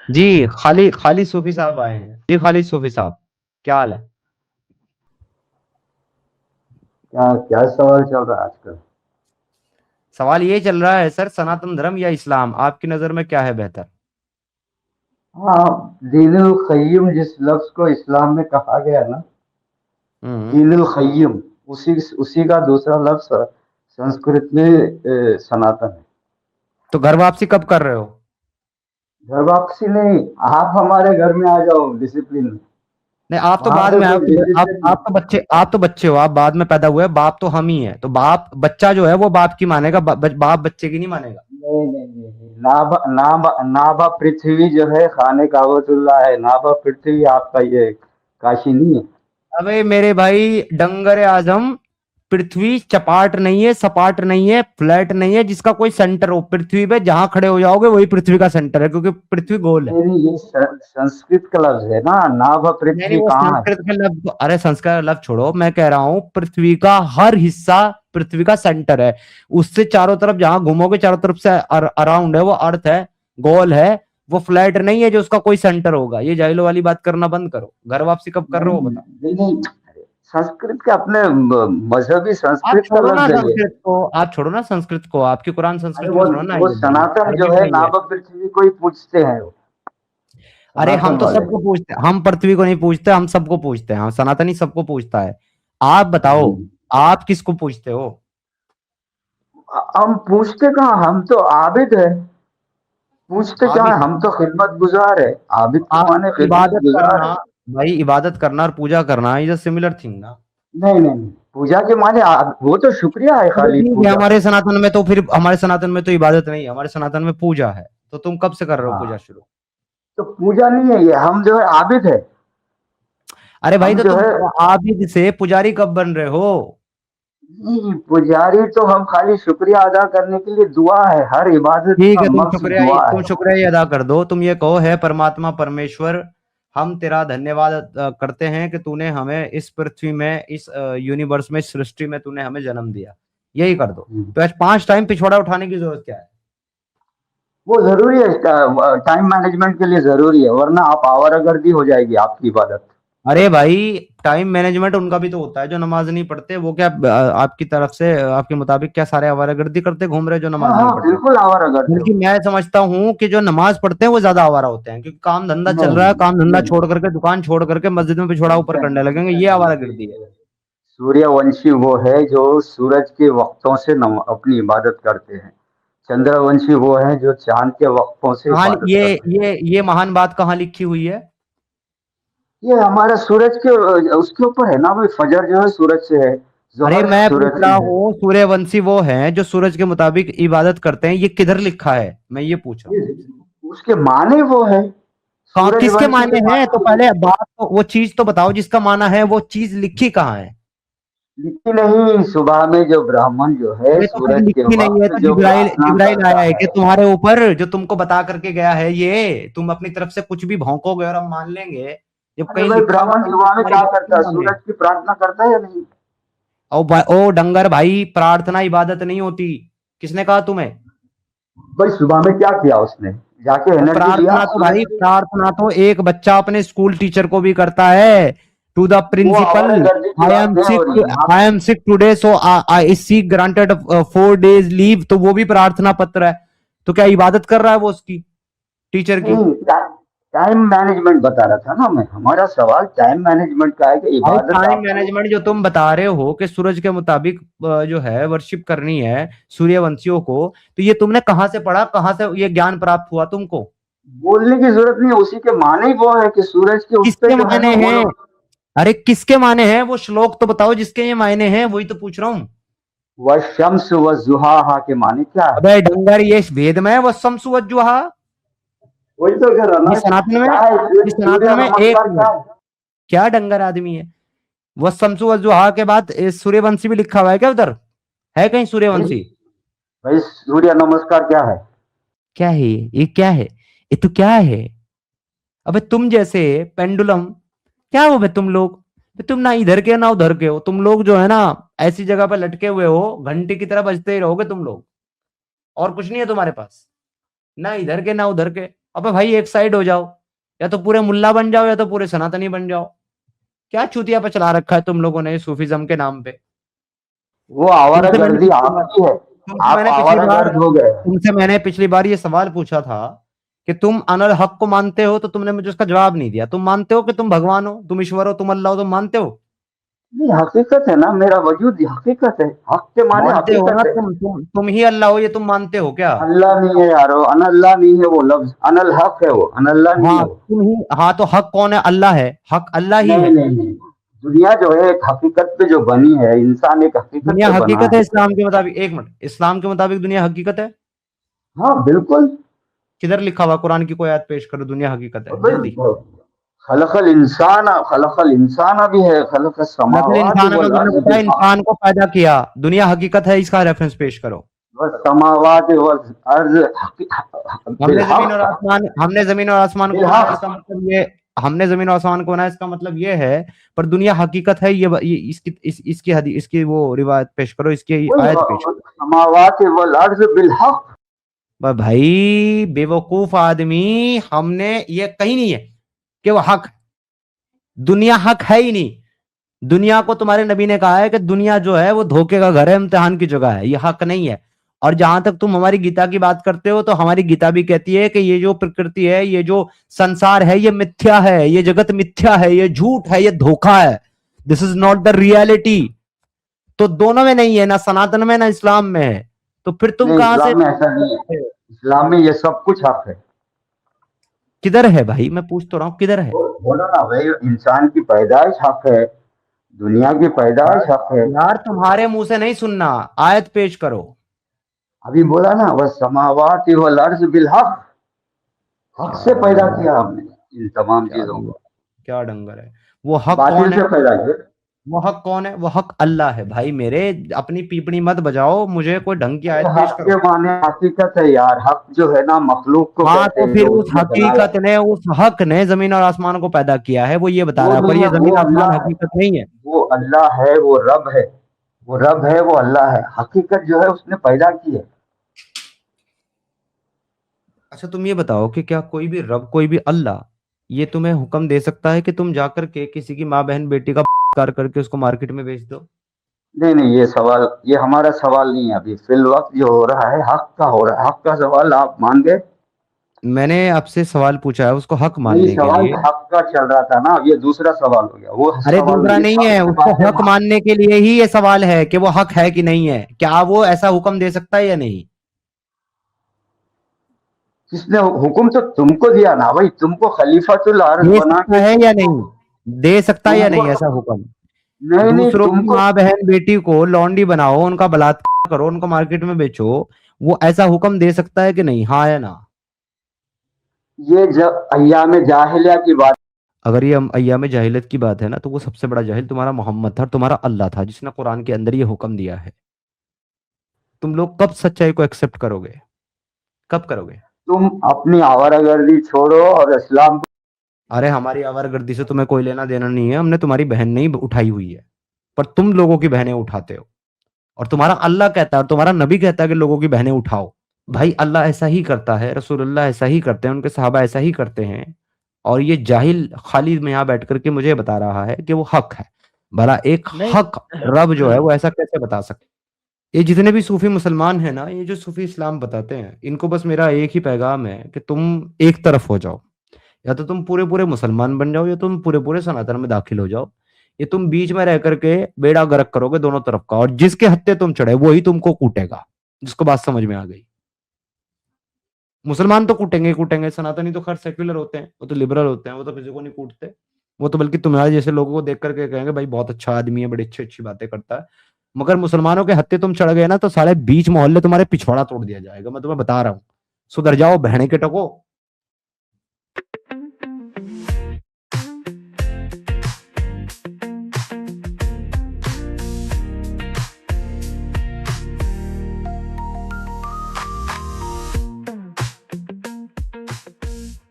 जी, खालिद खालिद सूफी साहब आए हैं। जी, खालिद सूफी साहब, क्या हाल है? क्या क्या सवाल चल रहा है आजकल? सवाल ये चल रहा है सर, सनातन धर्म या इस्लाम, आपकी नज़र में क्या है बेहतर? हाँ, दीनुल क़य्यिम जिस लफ्ज को इस्लाम में कहा गया ना, हुँ, दीनुल क़य्यिम, उसी उसी का दूसरा लफ्ज संस्कृत में सनातन है। तो घर वापसी कब कर रहे हो? घर वापसी नहीं, आप हमारे घर में आ जाओ डिसिप्लिन में। नहीं, आप तो वहां बाद पे में आए कोई हो, डिसिप्लिन नहीं। आप तो बच्चे हो, आप बाद में पैदा हुए, बाप तो हम ही हैं। तो बाप बच्चा जो है वो बाप की मानेगा, बाप बच्चे की नहीं मानेगा। नहीं नहीं नहीं नहीं। नाभा पृथ्वी जो है खाने काबतुल्लाह है। नाभा पृथ्वी आपका ये काशी नहीं है। अबे मेरे भाई डंगर आजम, पृथ्वी चपाट नहीं है, सपाट नहीं है, फ्लैट नहीं है जिसका कोई सेंटर हो। पृथ्वी पे जहां खड़े हो जाओगे वही पृथ्वी का सेंटर है, क्योंकि पृथ्वी गोल है। नहीं नहीं, ये संस्कृत का लफ्ज है ना। नाभा नहीं नहीं, पृथ्वी वो कहाँ है? संस्कृत के लफ्ज, अरे संस्कृत का लफ्ज छोड़ो, मैं कह रहा हूँ पृथ्वी का हर हिस्सा पृथ्वी का सेंटर है। उससे चारों तरफ जहां घूमोगे, चारों तरफ से अराउंड है, वो अर्थ है, गोल है। वो फ्लैट नहीं है जो उसका कोई सेंटर होगा। ये जाइलो वाली बात करना बंद करो। घर वापसी कब कर रहे नहीं हो बताओ? नहीं नहीं। संस्कृत के अपने मजहबी आप संस्कृत का छोड़ो ना लफ्ज है ये। संस्कृत को, आप छोड़ो ना संस्कृत को, आपकी कुरान अरे संस्कृत वो में थोड़ा ना वो है, सनातन अरबी जो में है नहीं है। नाभा पृथ्वी को ही पूछते हैं वो, अरे हम सनातन तो वाले। सबको पूछते हैं, हम पृथ्वी को नहीं पूछते, हम सबको पूछते हैं, हम सनातनी सबको पूछता है। आप बताओ, हम्म। आप किसको पूछते हो? हम पूछते कहाँ, हम तो आबिद है। पूछते क्या है, आबिद? हम तो खिदमत गुजार है। आबिद के आप माने खिदमत इबादत गुजार है। करना, भाई इबादत करना और पूजा करना इज अ सिमिलर थिंग ना। नहीं नहीं नहीं, पूजा के माने वो तो शुक्रिया है, चलो खाली ठीक है, पूजा। हमारे सनातन में तो फिर, हमारे सनातन में तो इबादत नहीं है, हमारे सनातन में पूजा है। तो तुम कब से कर रहे हो पूजा हाँ, शुरू? तो पूजा नहीं है ये, हम जो है आबिद है। अरे भाई, हम तो जो तुम है आबिद से पुजारी कब बन रहे हो? पुजारी तो हम खाली शुक्रिया अदा करने के लिए, दुआ है, हर इबादत ठीक का है, मकसद दुआ तुम है। शुक्रिया ही अदा कर दो। तुम ये कहो, है परमात्मा परमेश्वर, हम तेरा धन्यवाद करते हैं कि तूने हमें इस पृथ्वी में, इस यूनिवर्स में, इस सृष्टि में तूने हमें जन्म दिया। यही कर दो। तो आज 5 टाइम पिछवाड़ा उठाने की जरूरत क्या है? वो जरूरी है, टाइम मैनेजमेंट के लिए जरूरी है, वरना आप आवारागर्दी हो जाएगी आपकी इबादत। अरे भाई, टाइम मैनेजमेंट उनका भी तो होता है जो नमाज नहीं पढ़ते। वो क्या आपकी तरफ से, आपके मुताबिक क्या सारे आवारागर्दी करते घूम रहे जो हाँ नमाज नहीं हाँ, पढ़ रहे? बिल्कुल आवारागर्दी बल्कि हो। मैं समझता हूँ कि जो नमाज पढ़ते हैं वो ज्यादा आवारा होते हैं, क्योंकि काम धंधा चल नहीं रहा है, काम धंधा नहीं छोड़ करके, दुकान छोड़ करके मस्जिद में पिछवाड़ा ऊपर करने नहीं लगेंगे। ये नहीं आवारागर्दी है। नहीं। सूर्यवंशी वो है जो सूरज के वक्तों से अपनी इबादत करते हैं। चंद्रवंशी वो है जो चांद के वक्तों से कहाँ इबादत ये करते हैं। ये महान बात कहाँ लिखी हुई है? ये हमारा सूरज के उसके ऊपर है ना भाई, फजर जो है सूरज से है, अरे जोहर मैं पूछ सूरज से रहा है। हूँ, सूर्यवंशी वो हैं जो सूरज के मुताबिक इबादत करते हैं, ये किधर लिखा है, मैं ये पूछ रहा हूँ। ये उसके माने वो है, कहाँ, किसके सूरजवंशी मायने के हैं? तो माने वो। पहले बात तो वो चीज तो बताओ जिसका माना है, वो चीज लिखी कहाँ है? लिखी नहीं, सुबह में जो ब्राह्मण जो है अरे तो फिर सूरज के लिखी नहीं है वक्त तो जो जिब्राइल प्रार्थना जिब्राइल आया करता है कि है। तुम्हारे ऊपर, जो तुमको बता करके गया है? ये तुम अपनी तरफ से कुछ भी भौंकोगे और हम मान लेंगे? जब अरे कहीं भाई, लिखा हुआ ब्राह्मण है तो दुआ में तुम्हारी क्या बात करता क्यों है, माने? सूरज की प्रार्थना करता है या नहीं? ओ डंगर भाई, प्रार्थना इबादत नहीं होती। किसने कहा तुम्हें? भाई, सुबह में क्या किया उसने, जाके और एनर्जी लिया प्रार्थना तो सूरज भाई, की। प्रार्थना तो एक बच्चा अपने स्कूल टीचर को भी करता है। टू द वो प्रिंसिपल, आवारागर्दी की बात नहीं हो रही यहाँ आई पे। Am sick today, so I seek granted 4 days leave. तो वो भी प्रार्थना पत्र है। तो क्या इबादत कर रहा है वो उसकी, टीचर की? नहीं, टाइम मैनेजमेंट बता रहा था ना मैं। हमारा सवाल टाइम मैनेजमेंट का है कि भाई इबादत टाइम आपको। मैनेजमेंट जो तुम बता रहे हो कि सूरज के मुताबिक जो है वर्शिप करनी है सूर्यवंशियों को, तो ये तुमने कहाँ से पढ़ा, कहाँ से ये ज्ञान प्राप्त हुआ तुमको? बोलने की जरूरत नहीं है, उसी के माने ही वो है कि सूरज के उस पे किसके जो है मायने ना वो हैं? लोग। अरे किसके मायने हैं? वो श्लोक तो बताओ जिसके ये मायने हैं, वही तो पूछ रहा हूँ। व शम्स व जुहा के माने क्या है? अबे डंगर, ये वेद में है वो समसुवज्जुहा। वही तो कह रहा ये ना। सनातन में, क्या है ये सूर्य सनातन में, एक नमस्कार क्या मिनट, है? क्या डंगर आदमी है? वो समसुवज्जुहा के बाद सूर्यवंशी भी लिखा हुआ है क्या उधर? है कहीं भाई, सूर्यवंशी? भाई सूर्य नमस्कार क्या है? क्या है ये क्या है? ये तो क्या है? अबे तुम जैसे पेंडुलम, क्या हो बे तुम लोग? बे तुम ना इधर के ना उधर के हो, तुम लोग जो है ना, ऐसी जगह पे लटके हुए हो, घंटी की तरह बजते ही रहोगे तुम लोग। और कुछ नहीं है तुम्हारे पास, ना इधर के ना उधर के। अबे भाई एक साइड हो जाओ, या तो पूरे मुल्ला बन जाओ या तो पूरे सनातनी बन जाओ। क्या चूतिया पे चला रखा है तुम लोगों ने सूफीज्म के नाम पे। वो तुमसे मैंने आवारागर्दी पिछली बार आपकी है। तुमसे आप मैंने पिछली बार आवारागर्द हो गए। तुमसे मैंने पिछली बार ये सवाल पूछा था कि तुम अनल हक को मानते हो, तो तुमने मुझे उसका जवाब नहीं दिया। तुम मानते हो कि तुम भगवान हो, तुम ईश्वर हो, तुम अल्लाह हो, तुम मानते हो? नहीं, हकीकत है ना, मेरा वजूद हकीकत है, हक के माने मानते हो ना? हकीकत है। तुम ही अल्लाह हो, ये तुम मानते हो क्या? अल्लाह नहीं है यारो, अनल्लाह नहीं है वो लफ्ज, अनल हक है वो, अनल्लाह नहीं है हाँ वो। तुम ही, हाँ तो हक कौन है? अल्लाह है, हक अल्लाह ही नहीं है। नहीं नहीं, दुनिया जो है एक हकीकत पे जो बनी है, इंसान एक हकीकत दुनिया पे बना हकीकत है। है इस्लाम के मुताबिक? एक मिनट, इस्लाम के मुताबिक दुनिया हकीकत है? हाँ बिल्कुल। किधर लिखा हुआ? कुरान की कोई आयत पेश करो, दुनिया हकीकत है, और भाई, जल्दी। खलकल इंसान भी है, खलक नकल समावात इंसान में वल तुमने अर्ज बताया बिल हक। इंसान को पैदा किया, दुनिया हकीकत है, इसका रेफरेंस पेश करो। समावात वल अर्ज बिल हक। हमने जमीन और आसमान को बिल बनाया, हक। इसका मतलब ये, हमने जमीन और आसमान को बनाया, इसका मतलब ये है। पर दुनिया हकीकत है, ये इसकी वो रिवायत पेश करो, इसकी आयत पेश करो। समावात वल अर्ज बिल हक। भाई बेवकूफ आदमी, हमने ये कहीं नहीं है कि वो हक है। दुनिया हक है ही नहीं। दुनिया को तुम्हारे नबी ने कहा है कि दुनिया जो है वो धोखे का घर है, इम्तिहान की जगह है, ये हक नहीं है। और जहां तक तुम हमारी गीता की बात करते हो, तो हमारी गीता भी कहती है कि ये जो प्रकृति है, ये जो संसार है, ये मिथ्या है, ये जगत मिथ्या है, ये झूठ है, ये धोखा है। This is not the reality. तो दोनों में नहीं है, ना सनातन में ना इस्लाम में है। तो फिर तुम नहीं, कहां से? इस्लाम में ऐसा नहीं है। इस्लाम में ये सब कुछ हक है। किधर है भाई? मैं पूछ तो रहा हूं, किधर है? बोलो ना भाई, इंसान की पैदाइश हक है, दुनिया की पैदाइश हक है। यार तुम्हारे मुंह से नहीं सुनना, आयत पेश करो। अभी बोला ना, वह समावात वल अर्ज बिल हक। हक क्या से पैदा डंगर है, किया हमने इन तमाम क्या चीजों डंगर, को। क्या डंगर है। वो हक बातिल कौन है? से पैदा किया। वो हक कौन है? वो हक अल्लाह है भाई मेरे। अपनी पीपड़ी मत बजाओ, मुझे कोई ढंग की अरे आयत पेश हक के करो। माने हकीकत है यार, हक जो है ना मखलूक को हाँ कहते तो हैं फिर जो उस उसने बनाया। हकीकत ने, उस हक ने जमीन और आसमान को पैदा किया है, वो ये बता वो रहा है, पर नहीं ये है, वो जमीन आसमान अल्लाह है। हकीकत नहीं है। वो अल्लाह है, वो रब है। वो रब है, वो अल्लाह है, हकीकत जो है उसने पैदा की है। अच्छा तुम ये बताओ कि क्या कोई भी रब, कोई भी अल्लाह ये तुम्हें हुक्म दे सकता है कि तुम जाकर के किसी की माँ बहन बेटी का कार करके उसको मार्केट में बेच दो? नहीं नहीं, ये सवाल, ये हमारा सवाल नहीं है। अभी फिल वक्त जो हो रहा है हक का हो रहा है, हक का सवाल आप मान गए। मैंने आपसे सवाल पूछा है उसको हक नहीं, मानने के सवाल लिए। हक का चल रहा था ना, अब ये दूसरा सवाल हो गया। वो अरे सवाल दूसरा इस नहीं हक है, की उसको बात है हक मानने के लिए ही ये सवाल है कि वो हक है कि नहीं है, क्या वो ऐसा हुक्म दे सकता है या नहीं? किसने हुक्म तो तुमको दिया ना भाई, तुमको खलीफातुल अर्ज दे बना सकता के है या तुमको। नहीं? दे सकता है या तुमको नहीं ऐसा हुक्म? नहीं नहीं, दूसरों की तुमको। माँ बहन बेटी को लौंडी बनाओ, उनका बलात्कार करो, उनको मार्केट में बेचो, वो ऐसा हुक्म दे सकता है कि नहीं? हाँ या ना? ये जब अय्याम जाहिलिया की बात। अगर ये अय्याम जाहिलियत की बात है ना, तो वो सबसे बड़ा जाहिल तुम्हारा मोहम्मद था, तुम्हारा अल्लाह था, जिसने कुरान के अंदर ये हुक्म दिया है। तुम लोग कब सच्चाई को एक्सेप्ट करोगे? कब करोगे? तुम अपनी आवारागर्दी छोड़ो और इस्लाम को। अरे हमारी आवारगर्दी से तुम्हें कोई लेना देना नहीं है, हमने तुम्हारी बहन नहीं उठाई हुई है, पर तुम लोगों की बहनें उठाते हो। और तुम्हारा अल्लाह कहता है और तुम्हारा नबी कहता है कि लोगों की बहनें उठाओ। भाई अल्लाह ऐसा ही करता है, रसूलुल्लाह ऐसा ही करते हैं, उनके सहाबा ऐसा ही करते हैं। और ये जाहिल खालिद में यहाँ बैठ करके मुझे बता रहा है कि वो हक है। भला एक नहीं। हक रब जो है वो ऐसा कैसे बता सकते? ये जितने भी सूफी मुसलमान हैं ना, ये जो सूफी इस्लाम बताते हैं, इनको बस मेरा एक ही पैगाम है कि तुम एक तरफ हो जाओ। या तो तुम पूरे पूरे मुसलमान बन जाओ, या तुम पूरे पूरे सनातन में दाखिल हो जाओ। ये तुम बीच में रह करके बेड़ा गर्क करोगे दोनों तरफ का, और जिसके हत्थे तुम चढ़े वही तुमको कूटेगा। जिसको बात समझ में आ गई। मुसलमान तो कूटेंगे ही कूटेंगे, सनातनी तो खैर सेक्युलर होते हैं, वो तो लिबरल होते हैं, वो तो किसी को नहीं कूटते। वो तो बल्कि तुम्हारे जैसे लोगों को देख करके कहेंगे भाई बहुत अच्छा आदमी है, बड़ी अच्छी अच्छी बातें करता है। मगर मुसलमानों के हत्थे तुम चढ़ गए ना, तो सारे बीच मोहल्ले तुम्हारे पिछवाड़ा तोड़ दिया जाएगा, मैं तुम्हें बता रहा हूँ। सुधर जाओ बहने के टको।